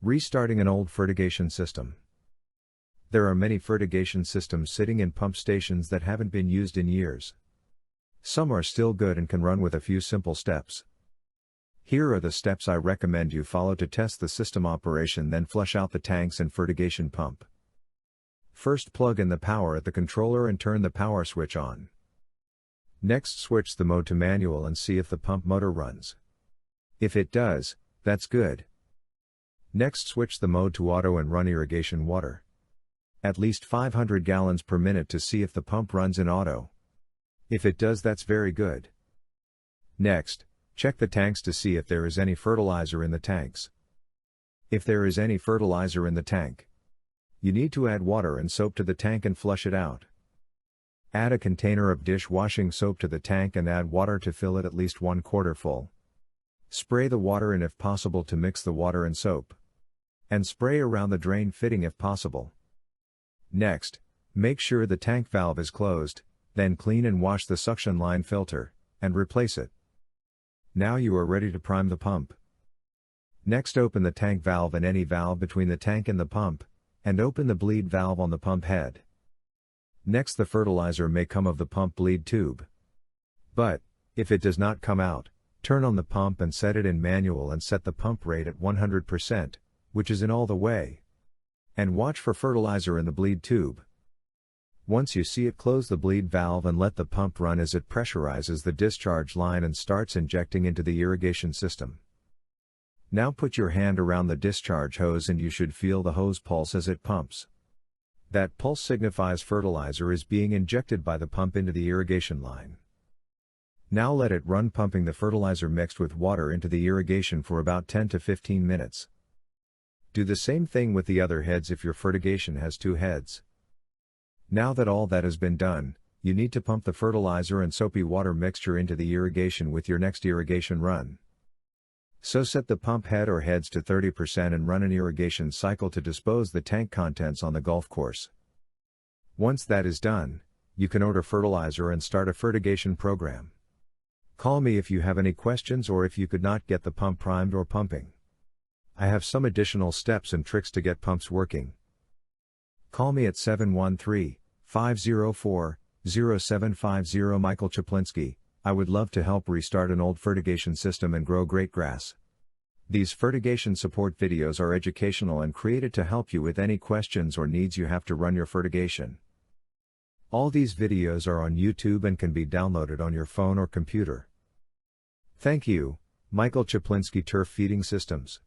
Restarting an old fertigation system. There are many fertigation systems sitting in pump stations that haven't been used in years. Some are still good and can run with a few simple steps. Here are the steps I recommend you follow to test the system operation, then flush out the tanks and fertigation pump. First, plug in the power at the controller and turn the power switch on. Next, switch the mode to manual and see if the pump motor runs. If it does, that's good. Next, switch the mode to auto and run irrigation water. At least 500 gallons per minute to see if the pump runs in auto. If it does, that's very good. Next, check the tanks to see if there is any fertilizer in the tanks. If there is any fertilizer in the tank, you need to add water and soap to the tank and flush it out. Add a container of dishwashing soap to the tank and add water to fill it at least 1/4 full. Spray the water in if possible to mix the water and soap. And spray around the drain fitting if possible. Next, make sure the tank valve is closed, then clean and wash the suction line filter, and replace it. Now you are ready to prime the pump. Next, open the tank valve and any valve between the tank and the pump, and open the bleed valve on the pump head. Next, the fertilizer may come of the pump bleed tube. But, if it does not come out, turn on the pump and set it in manual and set the pump rate at 100%, which is in all the way. And watch for fertilizer in the bleed tube. Once you see it, close the bleed valve and let the pump run as it pressurizes the discharge line and starts injecting into the irrigation system. Now put your hand around the discharge hose and you should feel the hose pulse as it pumps. That pulse signifies fertilizer is being injected by the pump into the irrigation line. Now let it run, pumping the fertilizer mixed with water into the irrigation for about 10 to 15 minutes. Do the same thing with the other heads if your fertigation has 2 heads. Now that all that has been done, you need to pump the fertilizer and soapy water mixture into the irrigation with your next irrigation run. So set the pump head or heads to 30% and run an irrigation cycle to dispose the tank contents on the golf course. Once that is done, you can order fertilizer and start a fertigation program. Call me if you have any questions or if you could not get the pump primed or pumping. I have some additional steps and tricks to get pumps working. Call me at 713-504-0750. Michael Chaplinsky. I would love to help restart an old fertigation system and grow great grass. These fertigation support videos are educational and created to help you with any questions or needs you have to run your fertigation. All these videos are on YouTube and can be downloaded on your phone or computer. Thank you, Michael Chaplinsky, Turf Feeding Systems.